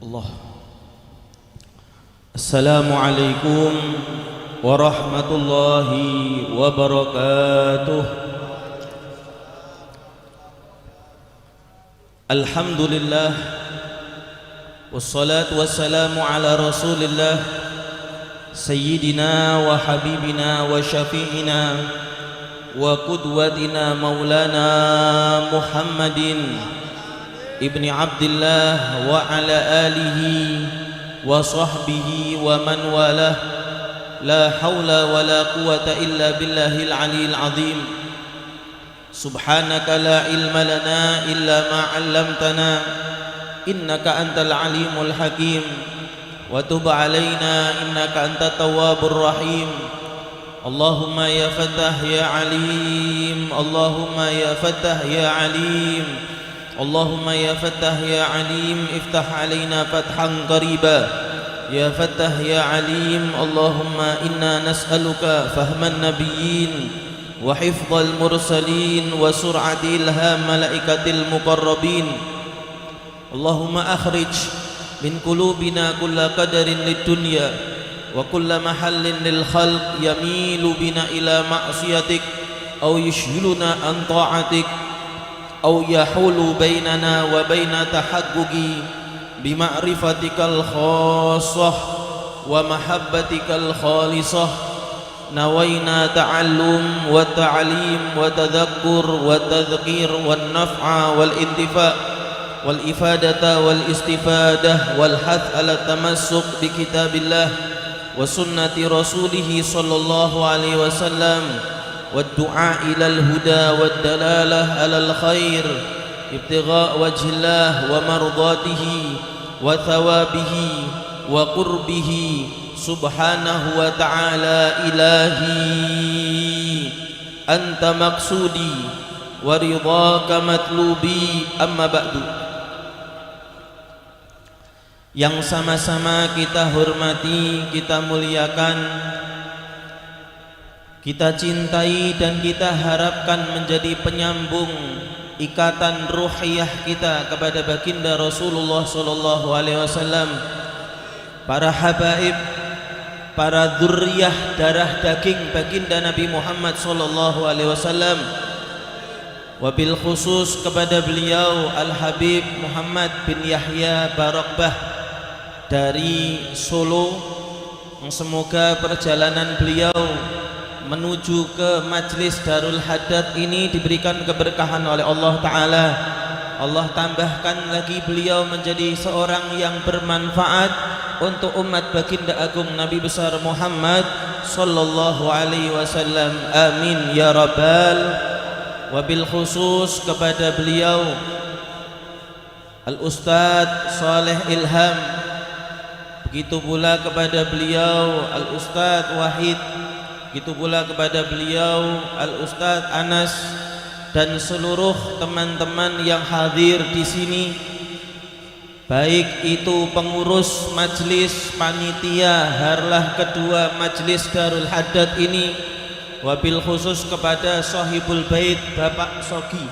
Allah. Assalamualaikum warahmatullahi wabarakatuh. Alhamdulillah, wassalatu wassalamu ala rasulillah, sayyidina wa habibina wa syafi'ina wa qudwatina maulana Muhammadin ibni Abdillah wa ala alihi wa sahbihi wa man walah. La hawla wa la quwata illa billahil aliyil azim. Subhanaka la ilma lana illa ma 'allamtana innaka antal alimul hakim wa tub alaina innaka antat tawwabur rahim. Allahumma ya Fattah ya Alim, Allahumma ya Fattah ya Alim, Allahumma ya Fattah ya Alim, iftah alaina fathan qariba. Ya Fattah ya Alim, Allahumma inna nas'aluka fahman nabiyyin wa hifdzal mursalin wa sur'ati ilham malaikatil muqarrabin. Allahumma akhrij min qulubina kulla qadarin lid dunya wa kulla mahallin lil khalq yamilu bina ila ma'siyatik aw yushghiluna an ta'atik aw yahulu bainana wa baina tahaqquqi bima'rifatikal khassah wa mahabbatikal khalisah. Nawaina ta'allum wa ta'lim wa tadhakkur wa tadhkir wan naf'a wal intifa' wal ifadata wal istifadah wal hath ala tamassuk bi kitabillah wa sunnati rasulih sallallahu alaihi wasallam wad du'a ilal huda wad dalalah alal khair ibtigha wajhillah wa mardatihi wa thawabihi wa qurbihi subhanahu wa ta'ala. Ilahi anta maqsudi wa ridhaka matlubi, amma ba'du. Yang sama-sama kita hormati, kita muliakan, kita cintai dan kita harapkan menjadi penyambung ikatan ruhiyah kita kepada baginda Rasulullah sallallahu alaihi wasallam, para habaib, para dzurriyyah darah daging baginda Nabi Muhammad sallallahu alaihi wasallam, wabil khusus kepada beliau Al-Habib Muhammad bin Yahya Barakbah dari Solo. Semoga perjalanan beliau menuju ke majlis Darul Haddad ini diberikan keberkahan oleh Allah Ta'ala. Allah tambahkan lagi beliau menjadi seorang yang bermanfaat untuk umat baginda agung Nabi besar Muhammad sallallahu alaihi wasallam. Amin ya rabbal. Wabil khusus kepada beliau Al-Ustadz Saleh Ilham, begitu pula kepada beliau Al-Ustadz Wahid, begitu pula kepada beliau Al-Ustadz Anas dan seluruh teman-teman yang hadir di sini, baik itu pengurus majlis panitia harlah kedua majlis Darul Haddad ini, wabil khusus kepada sahibul bait Bapak Sogi,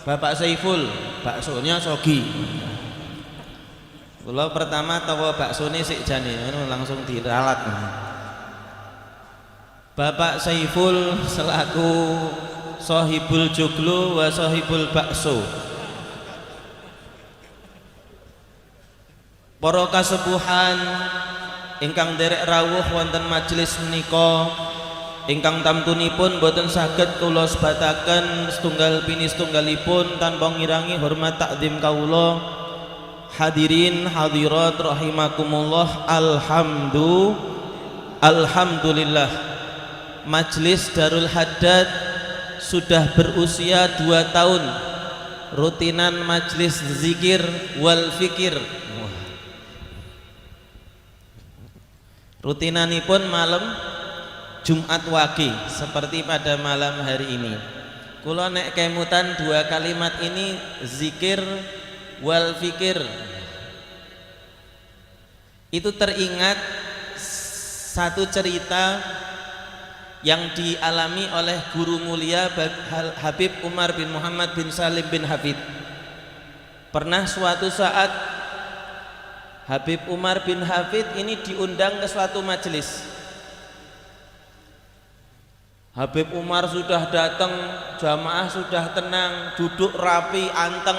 Bapak Saiful, baksonya Sogi. Kalau pertama tawa baksone sik jane langsung diralat. Bapak Saiful selaku sahibul joglo wa sahibul bakso. Para kasepuhan ingkang derek rawuh wonten majelis menika, ingkang tamtunipun boten saged kula sebataken setunggal pini setunggalipun tanpa ngirangi hormat takdim kawula. Hadirin hadirat rahimakumullah. Alhamdulillah, Majelis Darul Haddad sudah berusia 2 tahun rutinan majelis zikir wal fikir. Rutinanipun malam Jumat Wage seperti pada malam hari ini. Kula nek kemutan 2 kalimat ini, zikir wal fikir, itu teringat satu cerita yang dialami oleh guru mulia Habib Umar bin Muhammad bin Salim bin Hafid. Pernah suatu saat Habib Umar bin Hafid ini diundang ke suatu majelis. Habib Umar sudah datang, jamaah sudah tenang, duduk rapi, anteng.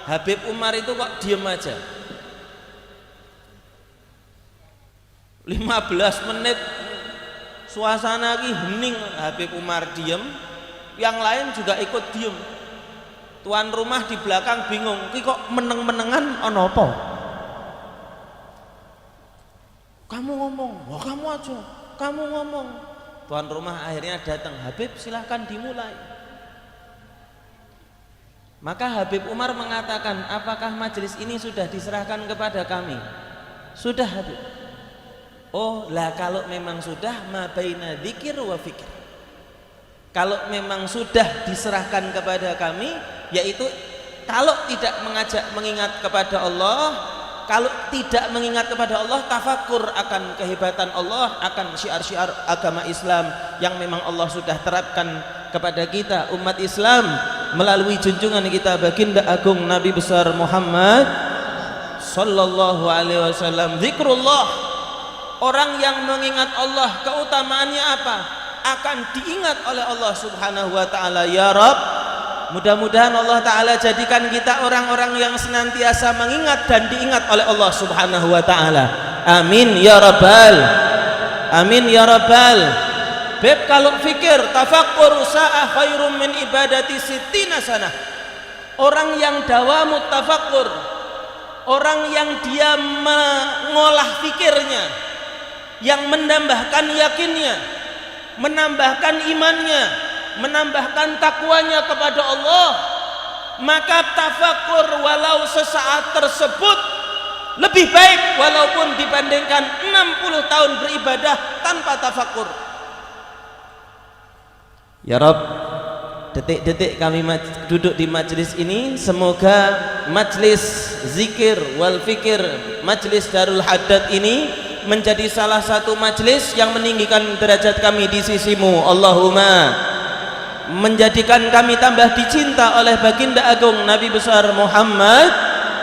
Habib Umar itu kok diem aja. 15 menit suasana lagi hening, Habib Umar diem, yang lain juga ikut diem. Tuan rumah di belakang bingung, ki kok meneng-menengan ono apa? Kamu ngomong, wah kamu aja, kamu ngomong. Tuan rumah akhirnya datang, Habib silahkan dimulai. Maka Habib Umar mengatakan, apakah majelis ini sudah diserahkan kepada kami? Sudah Habib. Oh lah, kalau memang sudah, ma baina dzikir wa fikir. Kalau memang sudah diserahkan kepada kami, yaitu kalau tidak mengajak mengingat kepada Allah, kalau tidak mengingat kepada Allah, tafakur akan kehebatan Allah, akan syiar-syiar agama Islam yang memang Allah sudah terapkan kepada kita umat Islam melalui junjungan kita baginda agung Nabi besar Muhammad sallallahu alaihi wasallam. Zikrullah, orang yang mengingat Allah, keutamaannya apa? Akan diingat oleh Allah Subhanahu wa taala. Ya Rabb, mudah-mudahan Allah Ta'ala jadikan kita orang-orang yang senantiasa mengingat dan diingat oleh Allah Subhanahu wa Ta'ala. Amin ya Rabbal, amin ya Rabbal. Beb, kalau fikir, tafakkur sa'ah khairum min ibadati sittina sanah. Orang yang dawamut tafakkur, orang yang dia mengolah fikirnya, yang menambahkan yakinnya, menambahkan imannya, menambahkan takwanya kepada Allah, maka tafakur walau sesaat tersebut lebih baik walaupun dibandingkan 60 tahun beribadah tanpa tafakur. Ya Rabb, detik-detik kami duduk di majelis ini, semoga majelis zikir wal fikir, majelis Darul Haddad ini menjadi salah satu majelis yang meninggikan derajat kami di sisimu. Allahumma, menjadikan kami tambah dicinta oleh baginda agung Nabi besar Muhammad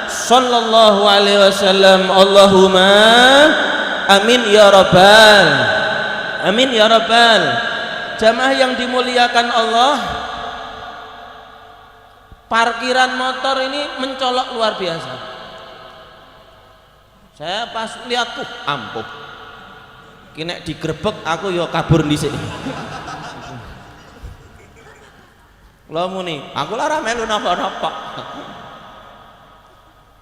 sallallahu alaihi wasallam. Allahumma amin ya Rabbal, amin ya Rabbal. Jamaah yang dimuliakan Allah, parkiran motor ini mencolok luar biasa. Saya pas lihat tuh ampuh, kena digerebek aku yo kabur di sini. Lo muni, aku lara melu napa-napa.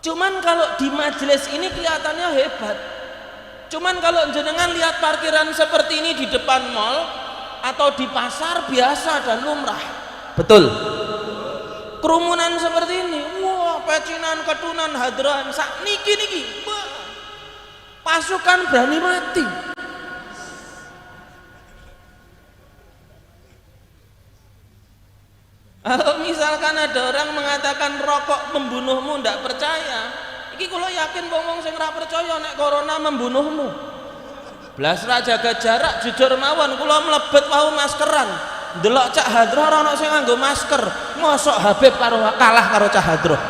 Cuman kalau di majelis ini kelihatannya hebat. Cuman kalau jenengan lihat parkiran seperti ini di depan mall atau di pasar biasa dan lumrah. Betul. Kerumunan seperti ini, wah, pecinan, ketunan, hadran, sak niki, pasukan berani mati. Kalau misalkan ada orang mengatakan rokok membunuhmu, ndak percaya. Iki kula yakin wong sing ora percaya nek corona membunuhmu. Blas ra jaga jarak, jujur mawon kula mlebet wau maskeran. Delok Cak Hadroh ora ono sing nganggo masker. Mosok Habib kalah karo Cak Hadroh.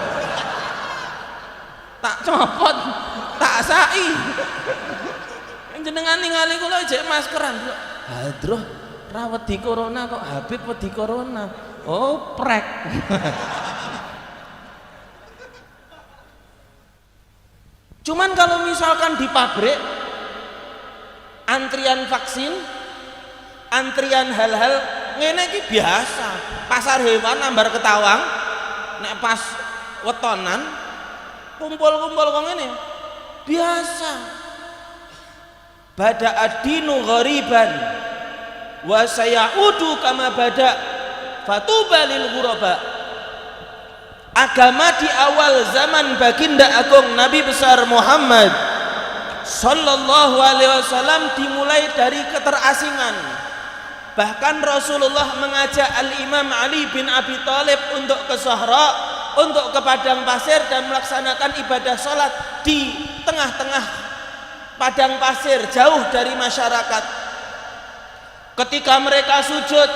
Tak copot, tak sai. Jenengan ningali kula jek maskeran. Hadroh ra wedi corona kok Habib wedi corona. Oh, prek. Cuman kalau misalkan di pabrik antrian vaksin, antrian hal-hal ngene iki biasa. Pasar hewan ambar ketawang nek pas wetonan kumpul-kumpul kok ngene biasa. Bada ad-dinu ghariban wa sayaudu kama bada fatuba lil ghuraba. Agama di awal zaman baginda agung Nabi besar Muhammad sallallahu alaihi wasallam dimulai dari keterasingan. Bahkan Rasulullah mengajak Al-Imam Ali bin Abi Thalib untuk ke Sahra, untuk ke padang pasir dan melaksanakan ibadah sholat di tengah-tengah padang pasir jauh dari masyarakat. Ketika mereka sujud,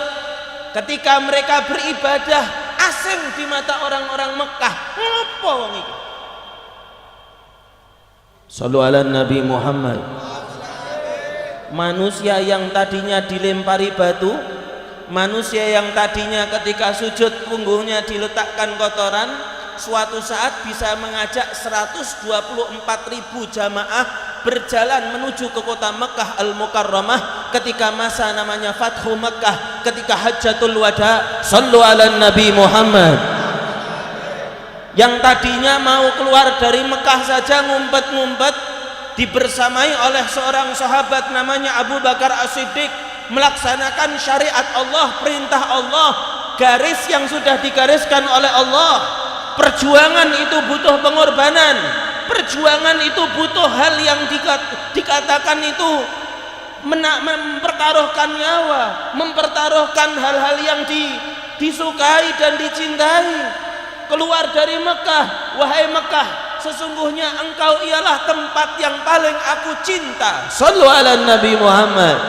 ketika mereka beribadah, asing di mata orang-orang Mekah. Ngopo wong iki? Shallu ala Nabi Muhammad. Manusia yang tadinya dilempari batu, manusia yang tadinya ketika sujud punggungnya diletakkan kotoran, suatu saat bisa mengajak 124.000 jamaah berjalan menuju ke kota Mekah Al-Mukarramah ketika masa namanya Fathu Mekah, ketika Hajjatul Wada. Shallu ala Nabi Muhammad. Yang tadinya mau keluar dari Mekah saja ngumpet-ngumpet, dibersamai oleh seorang sahabat namanya Abu Bakar As-Siddiq, melaksanakan syariat Allah, perintah Allah, garis yang sudah digariskan oleh Allah. Perjuangan itu butuh pengorbanan, perjuangan itu butuh hal yang dikatakan itu mempertaruhkan nyawa, mempertaruhkan hal-hal yang disukai dan dicintai. Keluar dari Mekah, wahai Mekah, sesungguhnya engkau ialah tempat yang paling aku cinta. Shallu ala Nabi Muhammad.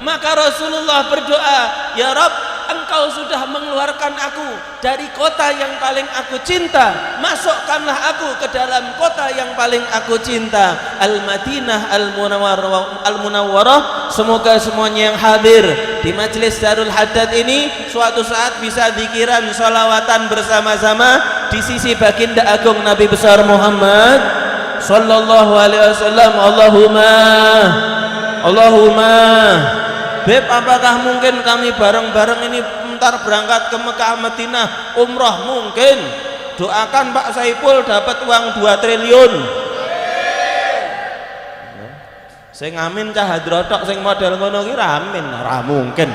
Maka Rasulullah berdoa, ya Rabb, engkau sudah mengeluarkan aku dari kota yang paling aku cinta, masukkanlah aku ke dalam kota yang paling aku cinta, Al-Madinah Al-Munawwarah. Semoga semuanya yang hadir di majelis Darul Haddad ini suatu saat bisa dzikiran sholawatan bersama-sama di sisi baginda agung Nabi besar Muhammad sallallahu alaihi wasallam. Allahumma Beb, apakah mungkin kami bareng-bareng ini ntar berangkat ke Mekah Madinah umrah? Mungkin. Doakan Pak Saiful dapat uang 2 triliun. Sing amin cah hadrotok sing model ngono ki ra amin, ra mungkin.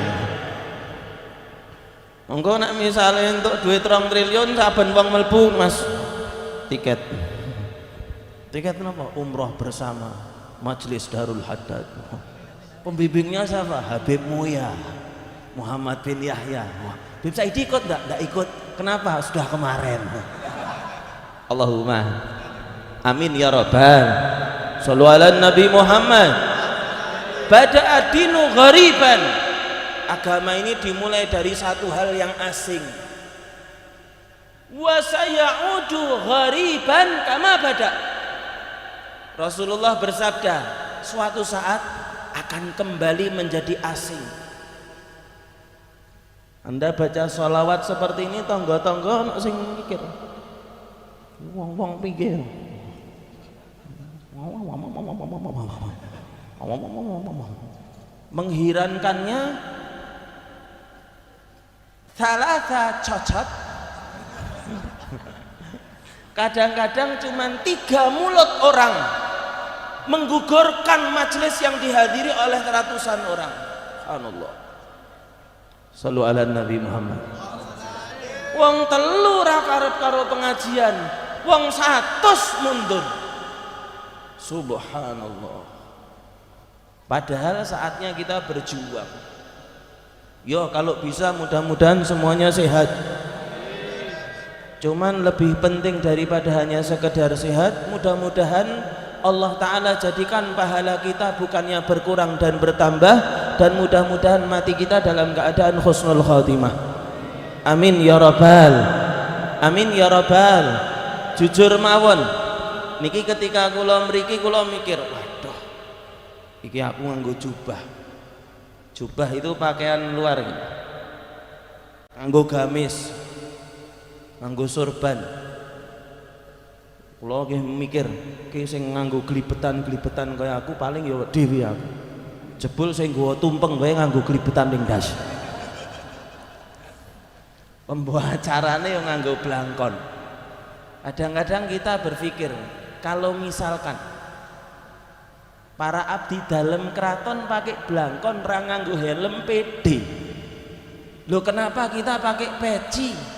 Engko nek misale entuk duit 2 triliun saben wong mlebu Mas tiket. Tiket napa? Umrah bersama Majelis Darul Haddad. Pembimbingnya siapa? Habib Muya Muhammad bin Yahya. Habib Said ikut enggak? Enggak ikut. Kenapa? Sudah kemarin. Allahumma amin ya rabbal. Shallu ala Nabi Muhammad. Bada adinu ghariban. Agama ini dimulai dari satu hal yang asing. Wa sayaudu ghariban kama bada. Rasulullah bersabda, suatu saat akan kembali menjadi asing. Anda baca sholawat seperti ini, tonggo-tonggo ono sing mikir, wong-wong pikir, menghirankannya thalatha cocot. Kadang-kadang cuma 3 mulut orang menggugurkan majelis yang dihadiri oleh ratusan orang. Subhanallah. Shallu ala Nabi Muhammad. Wong telu ra karep karo pengajian, wong 100 mundur. Subhanallah. Padahal saatnya kita berjuang. Yo, kalau bisa mudah-mudahan semuanya sehat. Cuman lebih penting daripada hanya sekedar sehat, mudah-mudahan Allah Ta'ala jadikan pahala kita bukannya berkurang dan bertambah, dan mudah-mudahan mati kita dalam keadaan husnul khatimah. Amin ya rabbal. Amin ya rabbal. Jujur mawon niki ketika kula mriki kula mikir, waduh iki aku nganggo jubah. Jubah itu pakaian luar, nganggo gamis, nganggo sorban. Kula nggih mikir, ki sing nganggo glibetan-glibetan kaya aku paling ya dhewe aku. Jebul sing nggawa tumpeng wae nganggo glibetan ning ndas. Pembawa acarane yo nganggo blangkon. Kadang-kadang kita berpikir, kalau misalkan para abdi dalam keraton pakai blangkon ra nganggo helm pede. Loh kenapa kita pakai peci?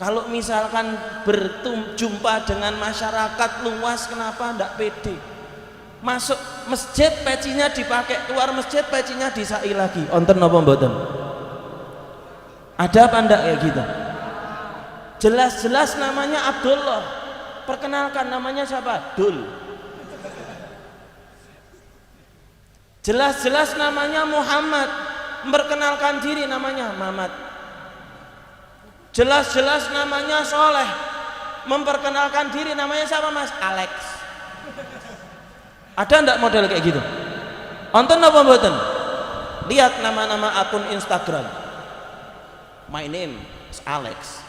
Kalau misalkan berjumpa dengan masyarakat luas, kenapa ndak pede? Masuk masjid pecinya dipakai, keluar masjid pecinya disai lagi. Onten napa mboten? Ada apa ndak kayak gitu? Jelas-jelas namanya Abdullah, perkenalkan namanya siapa? Dul. Jelas-jelas namanya Muhammad, memperkenalkan diri namanya Mamat. Jelas-jelas namanya Soleh, memperkenalkan diri namanya siapa Mas? Alex. Ada ndak model kayak gitu? Nonton apa mboten? Lihat nama-nama akun Instagram. My name is Alex.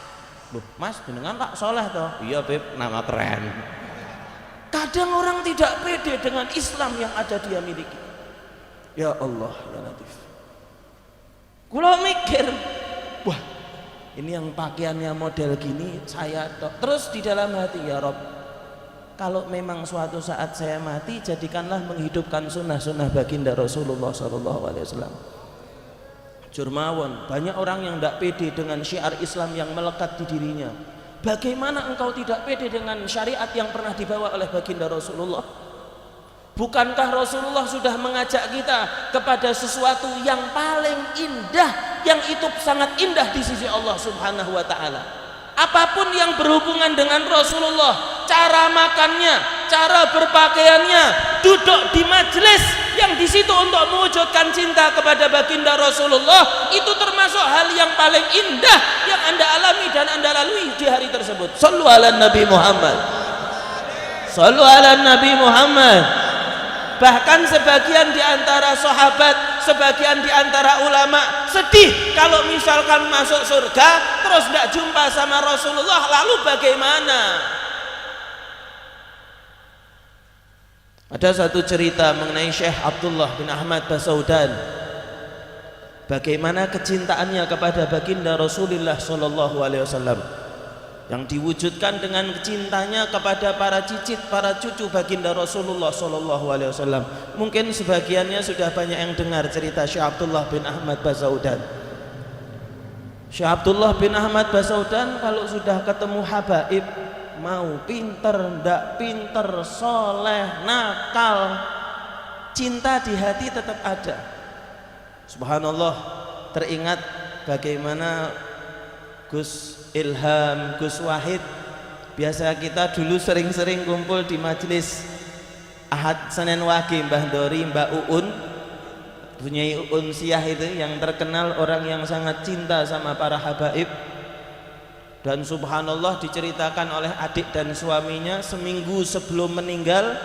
Loh, Mas, jenengan Kak Soleh toh? Iya, Beb, nama keren. Kadang orang tidak pede dengan Islam yang ada dia miliki. Ya Allah, ya Latif. Kula mikir, wah, ini yang pakaiannya model gini saya toh. Terus di dalam hati, ya Rob, kalau memang suatu saat saya mati, jadikanlah menghidupkan sunnah-sunnah baginda Rasulullah SAW. Jurmawon, banyak orang yang tidak pede dengan syiar Islam yang melekat di dirinya. Bagaimana engkau tidak pede dengan syariat yang pernah dibawa oleh baginda Rasulullah? Bukankah Rasulullah sudah mengajak kita kepada sesuatu yang paling indah, yang itu sangat indah di sisi Allah Subhanahu wa ta'ala? Apapun yang berhubungan dengan Rasulullah, cara makannya, cara berpakaiannya, duduk di majelis yang di situ untuk mewujudkan cinta kepada baginda Rasulullah, itu termasuk hal yang paling indah yang Anda alami dan Anda lalui di hari tersebut. Shallu ala Nabi Muhammad. Shallu ala Nabi Muhammad. Bahkan sebagian di antara sahabat, sebagian di antara ulama sedih kalau misalkan masuk surga terus tidak jumpa sama Rasulullah, lalu bagaimana? Ada satu cerita mengenai Syekh Abdullah bin Ahmad Basaudan, bagaimana kecintaannya kepada baginda Rasulullah SAW, yang diwujudkan dengan cintanya kepada para cicit, para cucu baginda Rasulullah SAW. Mungkin sebagiannya sudah banyak yang dengar cerita Syekh Abdullah bin Ahmad Basaudan. Syekh Abdullah bin Ahmad Basaudan kalau sudah ketemu habaib, mau pinter, ndak pinter, soleh, nakal, cinta di hati tetap ada. Subhanallah, teringat bagaimana Gus Ilham, Gus Wahid, biasa kita dulu sering-sering kumpul di majelis Ahad Senin Wage, Mbah Dori, Mbak Uun, punya Uun Siah itu yang terkenal orang yang sangat cinta sama para habaib. Dan subhanallah diceritakan oleh adik dan suaminya, seminggu sebelum meninggal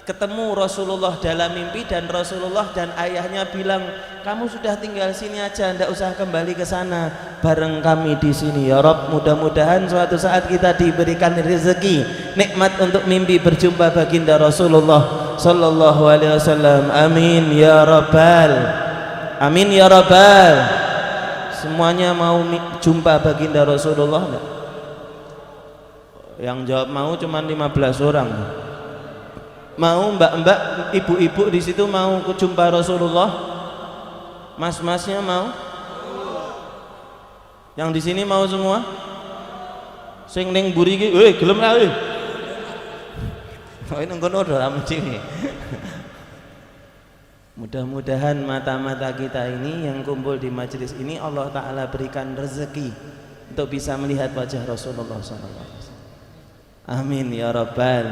ketemu Rasulullah dalam mimpi, dan Rasulullah dan ayahnya bilang, kamu sudah tinggal sini aja, ndak usah kembali ke sana, bareng kami di sini ya Rob. Mudah-mudahan suatu saat kita diberikan rezeki nikmat untuk mimpi berjumpa baginda Rasulullah sallallahu alaihi wasallam. Amin ya rabbal, amin ya rabbal. Semuanya mau jumpa baginda Rasulullah enggak? Yang jawab mau cuma 15 orang. Mau mbak-mbak, ibu-ibu di situ mau jumpa Rasulullah? Mas-masnya mau? Yang di sini mau semua? Sing ning mburi iki, gelem ra weh. Oh, ini ngono ora mesti. Mudah-mudahan mata-mata kita ini yang kumpul di majelis ini Allah Ta'ala berikan rezeki untuk bisa melihat wajah Rasulullah SAW. Amin ya Rabbal.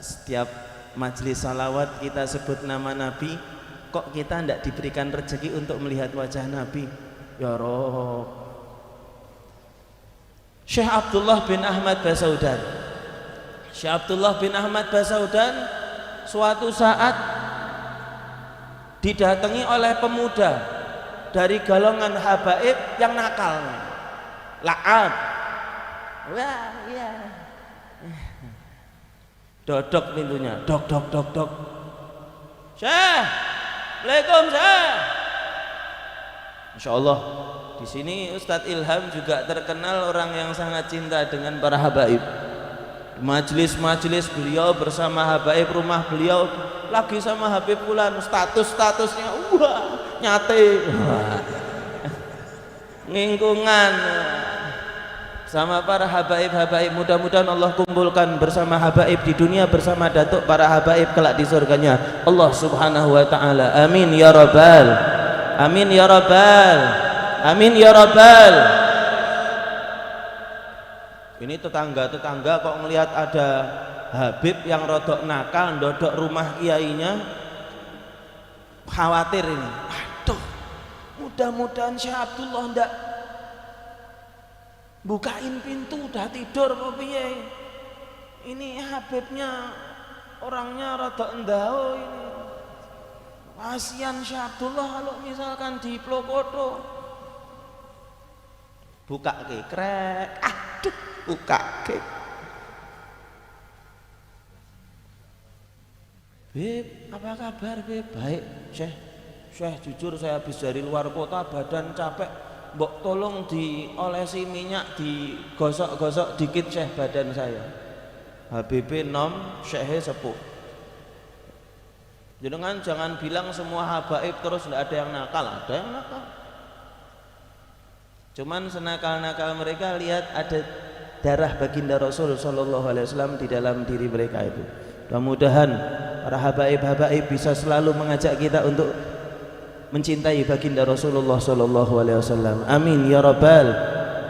Setiap majelis salawat kita sebut nama Nabi, kok kita tidak diberikan rezeki untuk melihat wajah Nabi? Ya Rabb. Syekh Abdullah bin Ahmad Basaudan, Syekh Abdullah bin Ahmad Basaudan suatu saat didatangi oleh pemuda dari golongan habaib yang nakal, la'ab. Wah, iya. Dodok pintunya, dok. Syekh, Assalamualaikum Syekh. Masya Allah, di sini Ustadz Ilham juga terkenal orang yang sangat cinta dengan para habaib. Majelis-majelis beliau bersama habaib, rumah beliau lagi sama Habib Fulan, statusnya wah nyate, ngingkungan sama para habaib. Mudah-mudahan Allah kumpulkan bersama habaib di dunia bersama datuk para habaib kelak di surganya Allah Subhanahu wa ta'ala. Amin ya rabbal, amin ya rabbal, amin ya rabbal. Ini tetangga kok melihat ada Habib yang rodok nakal ndodok rumah kiainya, khawatir ini. Waduh, mudah-mudahan Syekh Abdullah ndak bukain pintu, udah tidur apa piye. ini Habibnya orangnya rada endao ini. Kasihan Syekh Abdullah kalau misalkan di Plokoto. Buka ke krek, aduh buka ke. Beb, apa kabar Beb? Baik Syekh jujur saya habis dari luar kota, badan capek. Mbok tolong diolesi minyak, digosok-gosok dikit Syekh badan saya. HBB nom, Syekh sepuh. Jangan bilang semua habaib terus tidak ada yang nakal, ada yang nakal. Cuman senakal-nakal mereka lihat ada darah baginda Rasul sallallahu alaihi wasallam di dalam diri mereka itu. Mudah-mudahan para habaib-habaib bisa selalu mengajak kita untuk mencintai baginda Rasulullah sallallahu alaihi wasallam. Amin ya rabbal.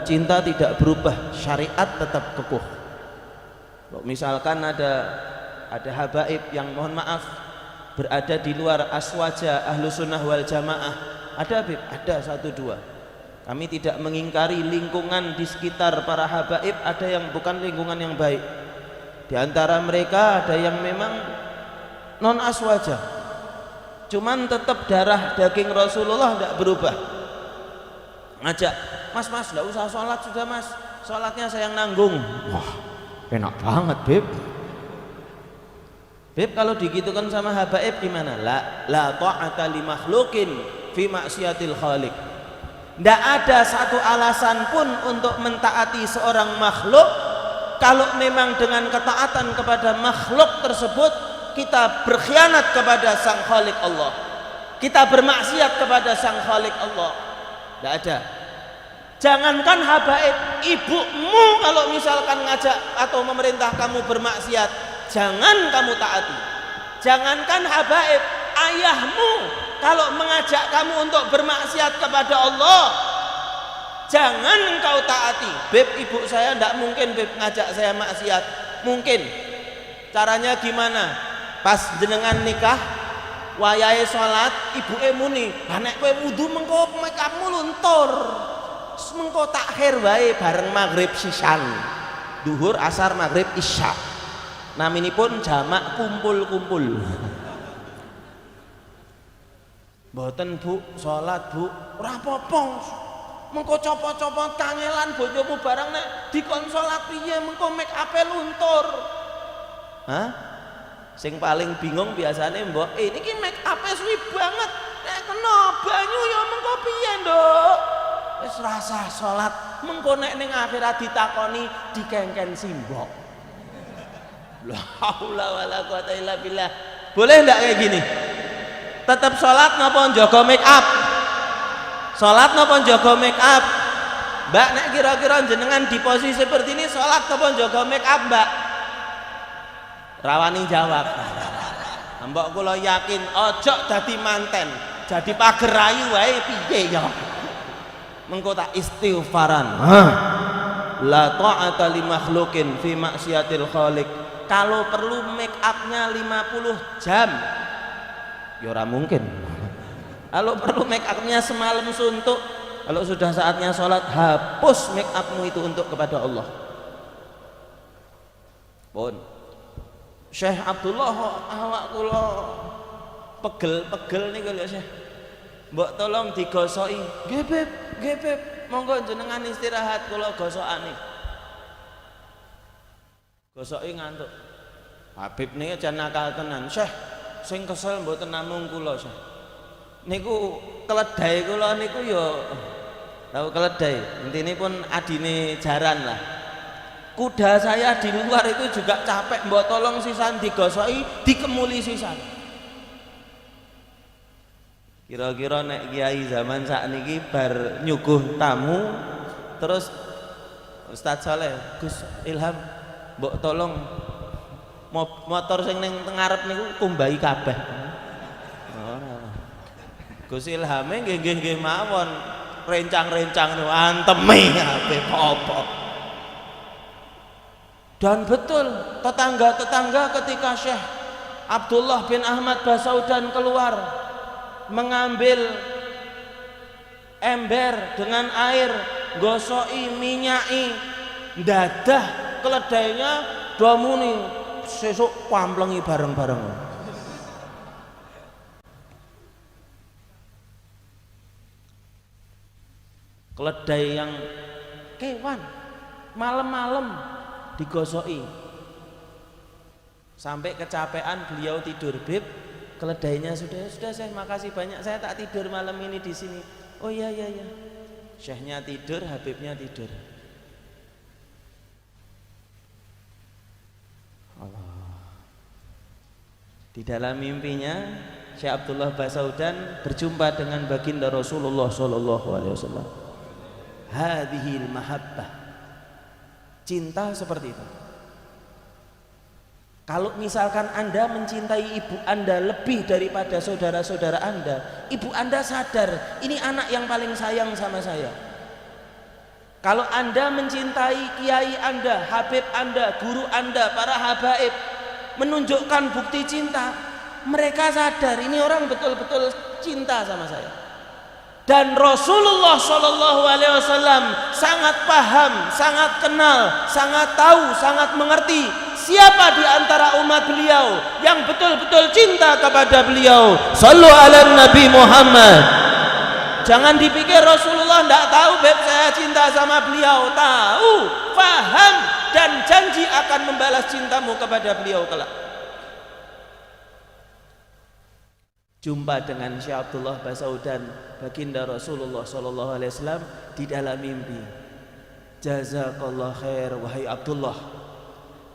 Cinta tidak berubah, syariat tetap kokoh. Misalkan ada habaib yang mohon maaf berada di luar aswaja Ahlus Sunnah wal Jamaah, ada Habib, ada satu dua. Kami tidak mengingkari lingkungan di sekitar para habaib ada yang bukan lingkungan yang baik. Di antara mereka ada yang memang non aswaja, cuman tetap darah daging Rasulullah tidak berubah. Ngajak, mas tidak usah sholat sudah mas, sholatnya saya yang nanggung. Wah enak banget Beb kalau digitukan sama habaib gimana? La ta'ata li makhlukin fi maksiatil khaliq. Tidak ada satu alasan pun untuk mentaati seorang makhluk kalau memang dengan ketaatan kepada makhluk tersebut kita berkhianat kepada sang khalik Allah, kita bermaksiat kepada sang khalik Allah. Tidak ada. Jangankan habaib, ibumu kalau misalkan ngajak atau memerintah kamu bermaksiat, jangan kamu taati. Jangankan habaib, ayahmu kalau mengajak kamu untuk bermaksiat kepada Allah, jangan engkau taati. Beb, ibu saya tidak mungkin Beb ngajak saya maksiat. Mungkin. Caranya gimana? Pas jenengan nikah, wayahe sholat, ibu muni, nek kowe wudu mengko kamu luntur. Mengko takhir wae bareng maghrib sisan. Duhur, asar, maghrib, isya. Naminipun jamak kumpul-kumpul. Mboten Bu, sholat Bu, ora apa-apa. Mengko copot-copot kangelan bojomu barang nek dikon sholat piye mengko make up luntur. Hah? Sing paling bingung biasane mbok, niki make up suwi banget. Nek kena banyu ya mengko piye, Nduk? Wis rasa sholat, mengko nek ning akhirat ditakoni dikengken simbok. La haula wala quwata illa billah. Boleh enggak kayak gini? Tetap sholat napa njaga make up? Sholat napa njaga make up? Mbak, nek kira-kira jenengan di posisi seperti ini sholat napa njaga make up, Mbak? Rawani jawab. Mbok kula yakin ojo dadi manten, jadi pager ayu wae piye ya. Mengko tak istighfaran. La ta'ata li makhlukin fi maksiatil khaliq. Kalau perlu make upnya 50 jam ya ora mungkin. Kalau perlu make upnya semalam suntuk, kalau sudah saatnya sholat hapus make upmu itu untuk kepada Allah. Pun Syekh Abdullah awak kula pegel-pegel niku lho Syekh. Mbok tolong digosoki. Nggih Beb, monggo jenengan istirahat kula gosokane. Gosoki ngantuk. Habib niki jan nakal tenan. Syekh, sing kesel mboten namung kula Syekh. Niku keledai kula niku ya tahu keledai. Intine pun adine jaran lah. Kuda saya di luar itu juga capek, mbok tolong sisan digosoki, dikemuli sisan. Kira-kira nek kiai zaman sakniki bar nyuguh tamu terus Ustaz Saleh, Gus Ilham, mbok tolong motor sing ning ngarep niku kumbahi kabeh. Gus Ilhame nggih mawon, rencang-rencang niku anteme ape apa. Dan betul tetangga-tetangga ketika Syekh Abdullah bin Ahmad Basaudan keluar mengambil ember dengan air, gosoki, minyai, dadah keledainya do muni sesuk pamplengi bareng-bareng. Keledai yang kewan malam-malam digosoki sampai kecapean beliau tidur, Beb, keledainya sudah saya makasih banyak, saya tak tidur malam ini di sini. Oh iya. Syekhnya tidur, Habibnya tidur. Allah. Di dalam mimpinya Syekh Abdullah Basaudan berjumpa dengan baginda Rasulullah sallallahu alaihi wasallam. Hadhil mahabbah. Cinta seperti itu. Kalau misalkan Anda mencintai ibu Anda lebih daripada saudara-saudara Anda, ibu Anda sadar ini anak yang paling sayang sama saya. Kalau Anda mencintai kiai Anda, habib Anda, guru Anda, para habaib, menunjukkan bukti cinta, mereka sadar ini orang betul-betul cinta sama saya. Dan Rasulullah Shallallahu Alaihi Wasallam sangat paham, sangat kenal, sangat tahu, sangat mengerti siapa di antara umat beliau yang betul-betul cinta kepada beliau. Sallu ala Nabi Muhammad. Jangan dipikir Rasulullah tidak tahu, Beb, saya cinta sama beliau. Tahu, paham, dan janji akan membalas cintamu kepada beliau kelak. Jumpa dengan Syekh Abdullah Basaudan, baginda Rasulullah sallallahu alaihi wasallam di dalam mimpi. Jazakallah khair wahai Abdullah.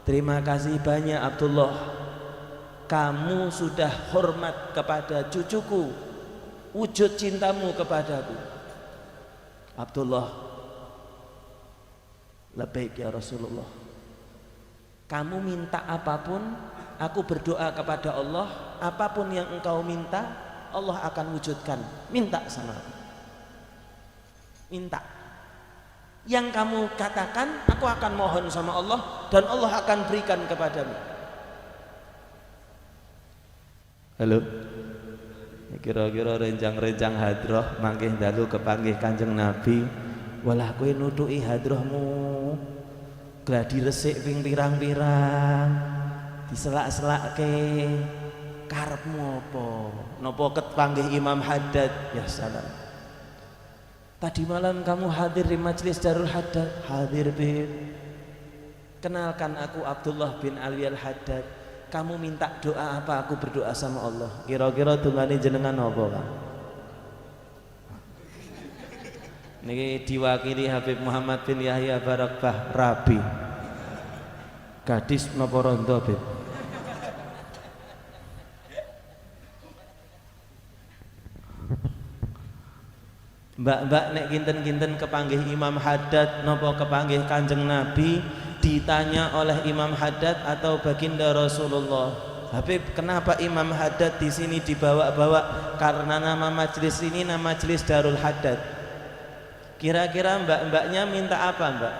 Terima kasih banyak Abdullah. Kamu sudah hormat kepada cucuku. Wujud cintamu kepadaku. Abdullah, labbaik ya Rasulullah. Kamu minta apapun, aku berdoa kepada Allah, apapun yang engkau minta, Allah akan wujudkan. Minta sama aku. Minta. Yang kamu katakan, aku akan mohon sama Allah dan Allah akan berikan kepadamu. Halo. Kira-kira rencang-rencang hadroh mangkih dalu kepanggih Kanjeng Nabi. Walah kowe nutuki hadrohmu. Gladi resik ping pirang-pirang. Diselak-selakke. Karepmu apa? Napa ket panggih Imam Haddad? Ya salam. Tadi malam kamu hadir di majelis Darul Haddad. Hadir, Bib. Kenalkan aku Abdullah bin Ali Al-Haddad. Kamu minta doa apa? Aku berdoa sama Allah. Kira-kira dungane jenengan apa, Kang? Niki diwakili Habib Muhammad bin Yahya Barakbah Rabi. Gadis napa rondo, Bib? Mbak-mbak nek kinten-kinten kepanggih Imam Haddad napa kepanggih Kanjeng Nabi, ditanya oleh Imam Haddad atau baginda Rasulullah, Habib, kenapa Imam Haddad di sini dibawa-bawa? Karena nama majelis ini nama majelis Darul Haddad. Kira-kira mbak-mbaknya minta apa, Mbak?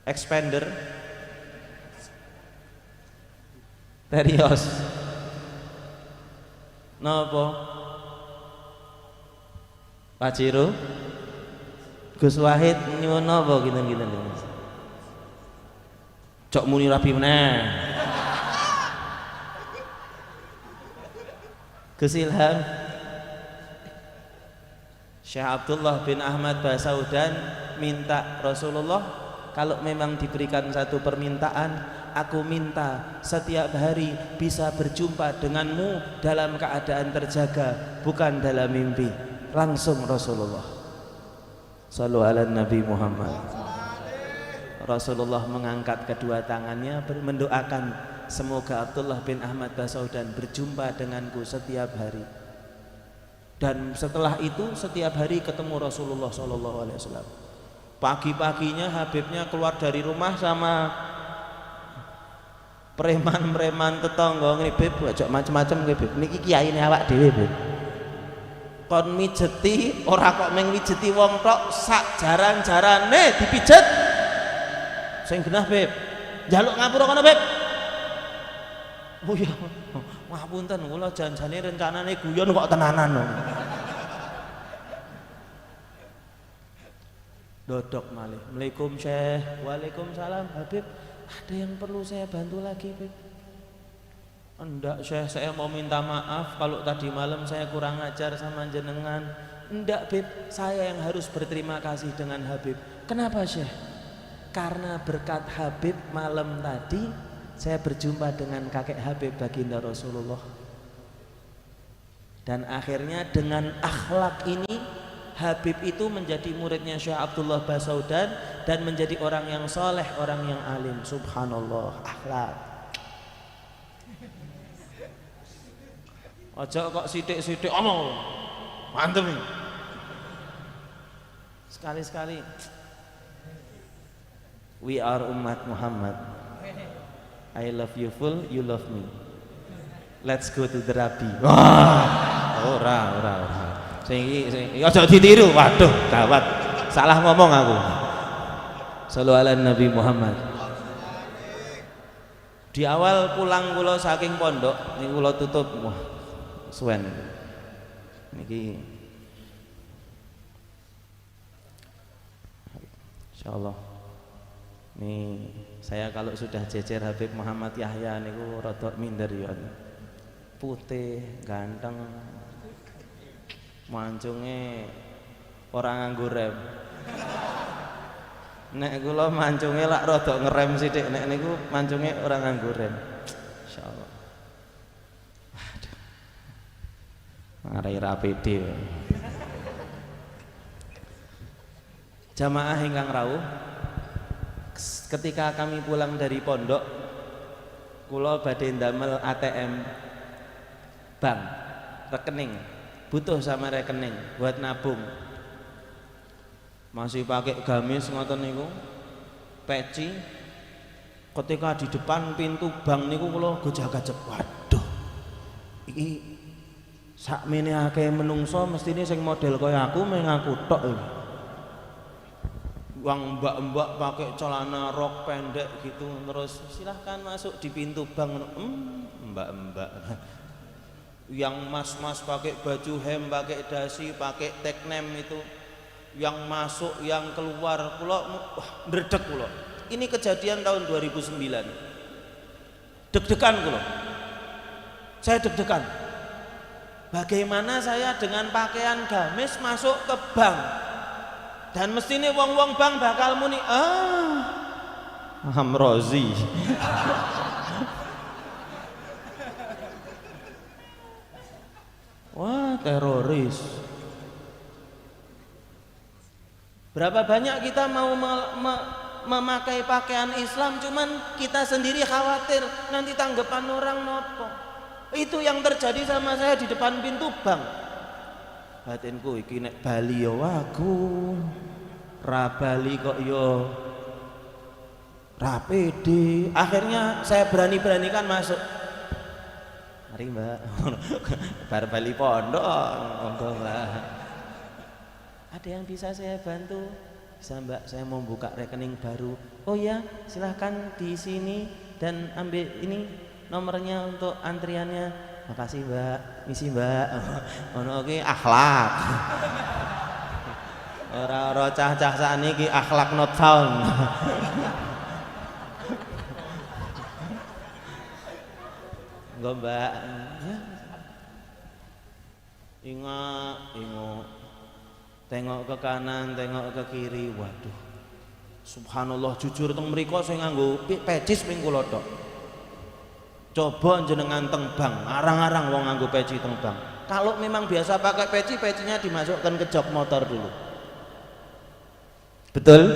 Expander, Terios, nopo? Pak Ciro, Gus Wahid nyuwun napa kinten-kinten. Cok muni rapi meneh. Gus Ilham, Syekh Abdullah bin Ahmad Basaudan minta Rasulullah, kalau memang diberikan satu permintaan, aku minta setiap hari bisa berjumpa denganmu dalam keadaan terjaga, bukan dalam mimpi. Langsung Rasulullah sallu ala Nabi Muhammad. Rasulullah mengangkat kedua tangannya mendoakan, semoga Abdullah bin Ahmad Basaudan berjumpa denganku setiap hari. Dan setelah itu setiap hari ketemu Rasulullah sallallahu alaihi wasallam. Pagi-paginya Habibnya keluar dari rumah sama preman-preman tetangga ngene, Beb, aja macem-macem kowe, Beb. Niki kiyaine awak dhewe, Beb. Kon mijeti ora kok meng mijeti wong tok, sak jaran-jarane dipijet. Sing genah, Beb. Njaluk ngapura kono, Beb. Oh iya. Ngapunten, kula janjane rencanane guyon kok tenanan. Dodok malih. Assalamualaikum Syekh. Waalaikumsalam Habib. Ada yang perlu saya bantu lagi, Habib? Enggak Syekh, saya mau minta maaf kalau tadi malam saya kurang ajar sama jenengan. Enggak Habib, saya yang harus berterima kasih dengan Habib. Kenapa Syekh? Karena berkat Habib malam tadi saya berjumpa dengan kakek Habib baginda Rasulullah. Dan akhirnya dengan akhlak ini Habib itu menjadi muridnya Syekh Abdullah Basaudan dan menjadi orang yang soleh, orang yang alim. Subhanallah, akhlak. Ojo kok sidik-sidik omong. Mantep nih. Sekali-sekali. We are umat Muhammad. I love you full, you love me. Let's go to the Rabbi. Wah, ora. Sing aja ditiru. Waduh, gawat. Salah ngomong aku. Shallu ala Nabi Muhammad. Di awal pulang kula saking pondok, niku kula tutup. Wah, suwen. Niki insyaallah. Nih, saya kalau sudah jejer Habib Muhammad Yahya niku rada minder ya. Putih, ganteng. Mancunge orang nganggo rem. Nek kula mancunge lak rada ngerem sithik, nek niku mancunge orang nganggo rem. Insyaallah. Aduh. Marai rapede. Jamaah ingkang rawuh, ketika kami pulang dari pondok, kula badhe ndamel ATM bank, rekening, butuh sama rekening buat nabung. Masih pakai gamis ngoten niku, peci. Ketika di depan pintu bank niku kula gojag-gajeg, waduh, iki sakmene akeh menungso mestine sing model kaya aku mung aku tok iki. Wong mbak-mbak pakai celana rok pendek gitu, terus silahkan masuk di pintu bank. Mbak-mbak. Yang mas-mas pakai baju hem, pakai dasi, pakai teknem itu, yang masuk, yang keluar, kula ndredeg kula. Ini kejadian tahun 2009. Deg-degan kula. Saya deg-degan. Bagaimana saya dengan pakaian gamis masuk ke bank? Dan mestine wong-wong bank bakal muni, Hamrozi. Wah, teroris. Berapa banyak kita mau memakai pakaian Islam, cuman kita sendiri khawatir nanti tanggapan orang nopo. Itu yang terjadi sama saya di depan pintu bank. Batinku iki nek Bali yo aku, ra Bali kok yo ra pede. Akhirnya saya berani-beranikan masuk. Mari Mbak, bar Bali pondok, monggo Mbak. Ada yang bisa saya bantu? Bisa Mbak, saya mau buka rekening baru. Oh ya, silahkan di sini dan ambil ini nomornya untuk antriannya. Makasih Mbak, misi Mbak. Ono ki akhlak. Ora cah-cah sakniki akhlak not found. Enggak Mbak. Ya. Ingat. Tengok ke kanan, tengok ke kiri. Waduh. Subhanallah, jujur teng mriko sing nganggo pecis ping kula tok. Coba jenengan teng bank, arang-arang wong nganggo peci teng bank. Kalau memang biasa pakai peci, pecinya dimasukkan ke jok motor dulu. Betul?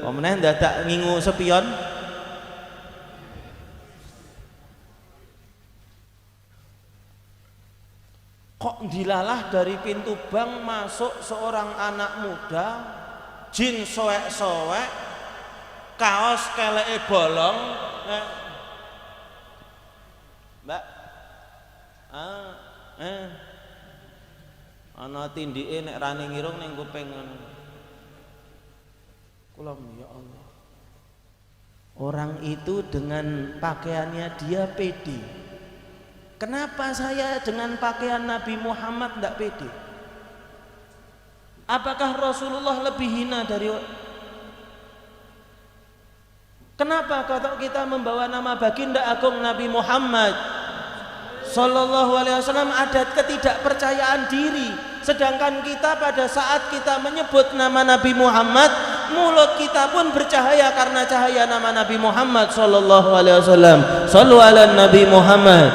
Pemenang dadak ngingu sepion. Kok dilalah dari pintu bank masuk seorang anak muda, jin soek-soek, kaos keleke bolong. Mbak, ana tindike nek rane ngirung ning kuping ngono. Kula ya Allah. Orang itu dengan pakaiannya dia pede. Kenapa saya dengan pakaian Nabi Muhammad tidak pede? Apakah Rasulullah lebih hina dari? Kenapa kalau kita membawa nama baginda agung Nabi Muhammad Sallallahu Alaihi Wasallam ada ketidakpercayaan diri, sedangkan kita pada saat kita menyebut nama Nabi Muhammad, mulut kita pun bercahaya karena cahaya nama Nabi Muhammad Sallallahu Alaihi Wasallam. Sallu ala Nabi Muhammad.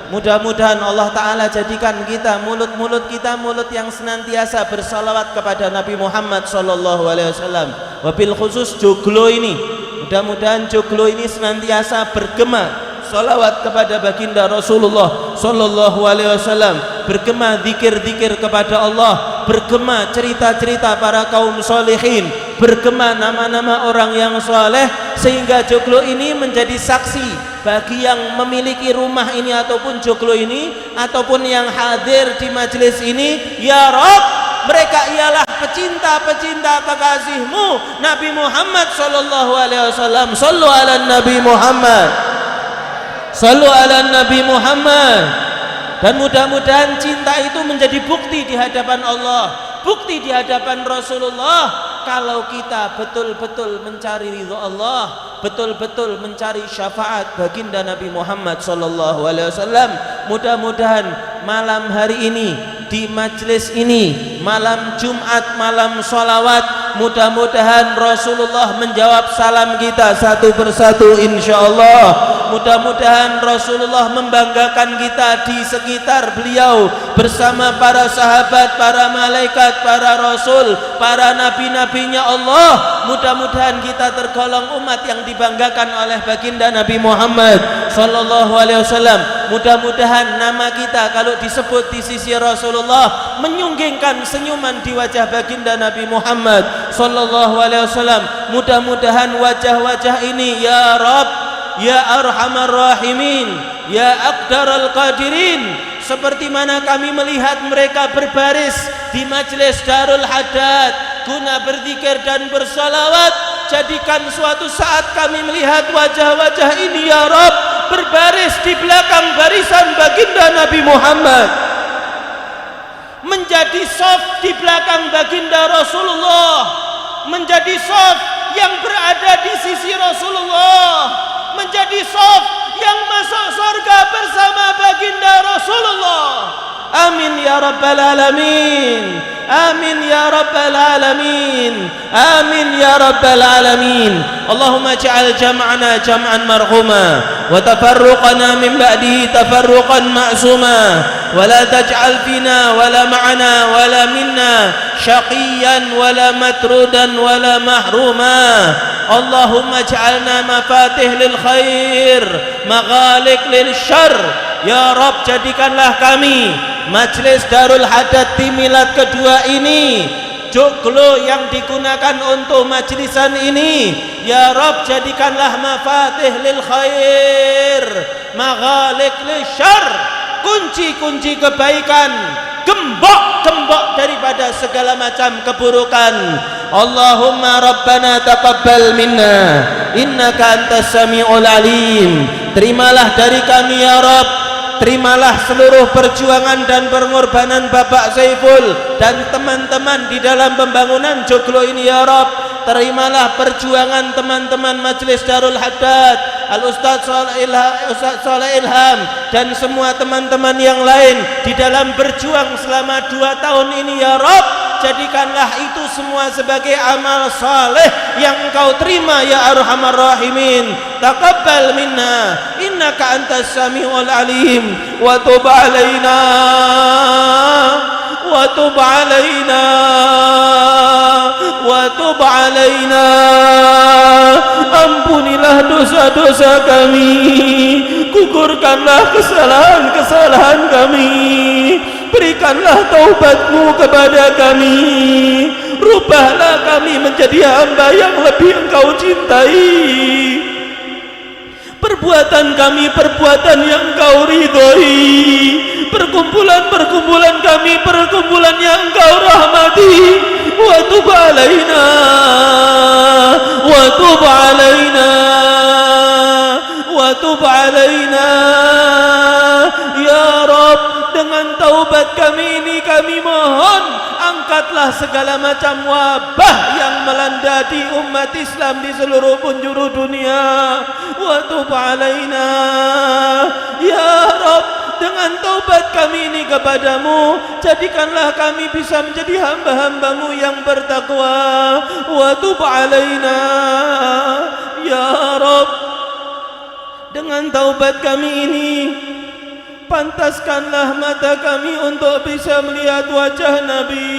Mudah-mudahan Allah Ta'ala jadikan kita mulut-mulut kita mulut yang senantiasa bersalawat kepada Nabi Muhammad Sallallahu Alaihi Wasallam. Wabil khusus joglo ini, mudah-mudahan joglo ini senantiasa bergema salawat kepada baginda Rasulullah Sallallahu Alaihi Wasallam, bergema zikir-zikir kepada Allah, bergema cerita-cerita para kaum solehin, bergema nama-nama orang yang soleh, sehingga joglo ini menjadi saksi bagi yang memiliki rumah ini ataupun joglo ini ataupun yang hadir di majelis ini. Ya Rabb, mereka ialah pecinta-pecinta kekasihmu Nabi Muhammad Sallallahu Alaihi Wasallam. Sallu ala Nabi Muhammad, sallu ala Nabi Muhammad. Dan mudah-mudahan cinta itu menjadi bukti di hadapan Allah, bukti di hadapan Rasulullah. Kalau kita betul-betul mencari ridha Allah, betul-betul mencari syafaat baginda Nabi Muhammad Sallallahu Alaihi Wasallam, mudah-mudahan malam hari ini di majelis ini, malam Jumat, malam sholawat, mudah-mudahan Rasulullah menjawab salam kita satu persatu insyaallah. Mudah-mudahan Rasulullah membanggakan kita di sekitar beliau bersama para sahabat, para malaikat, para rasul, para nabi-nabinya Allah. Mudah-mudahan kita tergolong umat yang dibanggakan oleh baginda Nabi Muhammad Sallallahu Alaihi Wasallam. Mudah-mudahan nama kita kalau disebut di sisi Rasulullah menyunggingkan senyuman di wajah baginda Nabi Muhammad Sallallahu Alaihi Wasallam. Mudah-mudahan wajah-wajah ini ya Rabb, ya Arhamar Rahimin, ya Aqdaral Qadirin, seperti mana kami melihat mereka berbaris di majelis Darul Haddad guna berzikir dan bersalawat, jadikan suatu saat kami melihat wajah-wajah ini ya Rabb berbaris di belakang barisan baginda Nabi Muhammad, menjadi shaf di belakang baginda Rasulullah, menjadi shaf yang berada di sisi Rasulullah, menjadi shaf yang masuk surga bersama baginda Rasulullah. Amin ya rabbal alamin, amin ya rabbal alamin, amin ya rabbal alamin. Allahumma ij'al jam'ana jam'an marhuma wa tafarruqana min ba'dihi tafarruqan ma'suma wa la taj'al fina wa la ma'ana wa la minna syaqiyan wa la matrudan wa la mahruma. Allahumma ij'alna mafatih lil khair maghaliq lil syarr. Ya Rabb, jadikanlah kami Majlis Darul Haddad di milad kedua ini joglo yang digunakan untuk majlisan ini. Ya Rabb, jadikanlah mafatih lil khair maghaliq lil syarr, kunci-kunci kebaikan, gembok-gembok daripada segala macam keburukan. Allahumma rabbana taqabbal minna innaka antas samiul alim. Terimalah dari kami ya Rabb, terimalah seluruh perjuangan dan pengorbanan Bapak Saiful dan teman-teman di dalam pembangunan joglo ini ya Rabb. Terimalah perjuangan teman-teman Majelis Darul Haddad, Al-Ustaz Saleh Ilham dan semua teman-teman yang lain di dalam berjuang selama 2 tahun ini ya Rabb. Jadikanlah itu semua sebagai amal saleh yang Engkau terima ya Arhamar Rahimin. Taqabbal minna innaka antas samiul alim wa tub alaina wa tub alaina wa tub alaina. Ampunilah dosa-dosa kami, gugurkanlah kesalahan-kesalahan kami, berikanlah taubatmu kepada kami, rubahlah kami menjadi hamba yang lebih Engkau cintai, perbuatan kami perbuatan yang Engkau ridhoi, perkumpulan-perkumpulan kami perkumpulan yang Engkau rahmati. Wa tub alaina wa tub alaina wa tub alaina ya Rabb. Dengan taubat kami ini kami mohon angkat angkatlah segala macam wabah yang melanda di umat Islam di seluruh penjuru dunia. Wa tub alaina ya Rabb, dengan taubat kami ini kepadamu, jadikanlah kami bisa menjadi hamba-hambamu yang bertakwa. Wa tub alaina ya Rabb, dengan taubat kami ini, pantaskanlah mata kami untuk bisa melihat wajah Nabi.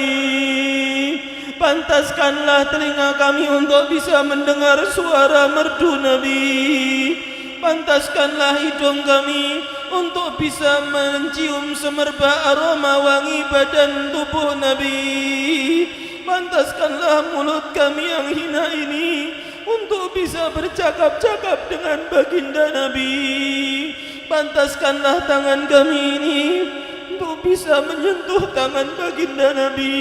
Pantaskanlah telinga kami untuk bisa mendengar suara merdu Nabi. Pantaskanlah hidung kami untuk bisa mencium semerbak aroma wangi badan tubuh Nabi. Pantaskanlah mulut kami yang hina ini untuk bisa bercakap-cakap dengan baginda Nabi. Pantaskanlah tangan kami ini untuk bisa menyentuh tangan baginda Nabi.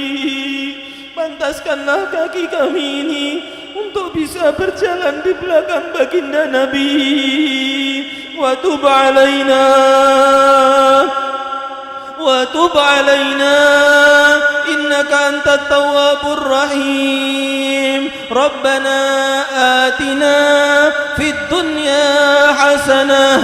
Pantaskanlah kaki kami ini untuk bisa berjalan di belakang baginda Nabi. Wa tub alaina wa tub alaina innaka antat tawwabur rahim. Rabbana atina fid dunya hasanah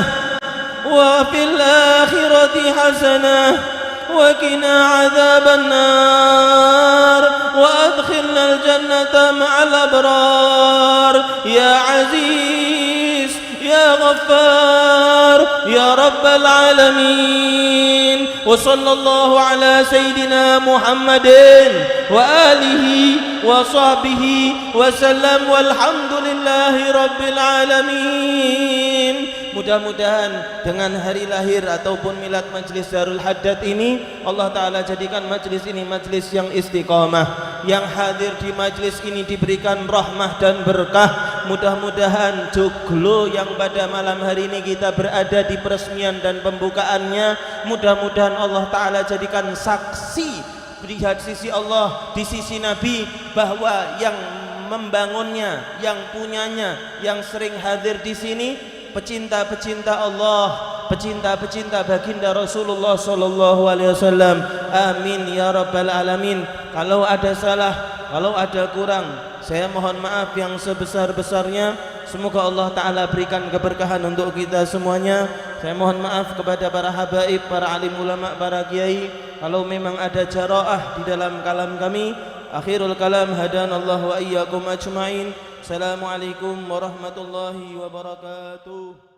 wa fil akhirati hasanah wa qina adzaban nar wa adkhilna al jannata ma'al abrar ya aziz ya ghaffar ya rabbal alamin. Wa sallallahu ala sayyidina Muhammadin wa alihi wa sahbihi wa sallam walhamdulillahi rabbil alamin. Mudah-mudahan dengan hari lahir ataupun milad majlis Darul Haddad ini, Allah Ta'ala jadikan majlis ini majlis yang istiqamah. Yang hadir di majlis ini diberikan rahmah dan berkah. Mudah-mudahan joglo yang pada malam hari ini kita berada di peresmian dan pembukaannya, mudah-mudahan Allah Ta'ala jadikan saksi di sisi Allah, di sisi Nabi, bahwa yang membangunnya, yang punyanya, yang sering hadir di sini pecinta-pecinta Allah, pecinta-pecinta baginda Rasulullah sallallahu alaihi wasallam. Amin ya rabbal alamin. Kalau ada salah, kalau ada kurang, saya mohon maaf yang sebesar-besarnya. Semoga Allah Ta'ala berikan keberkahan untuk kita semuanya. Saya mohon maaf kepada para habaib, para alim ulama, para kiai, kalau memang ada jaraah di dalam kalam kami. Akhirul kalam, hadanallahu wa iyyakum ajma'in. Assalamualaikum warahmatullahi wabarakatuh.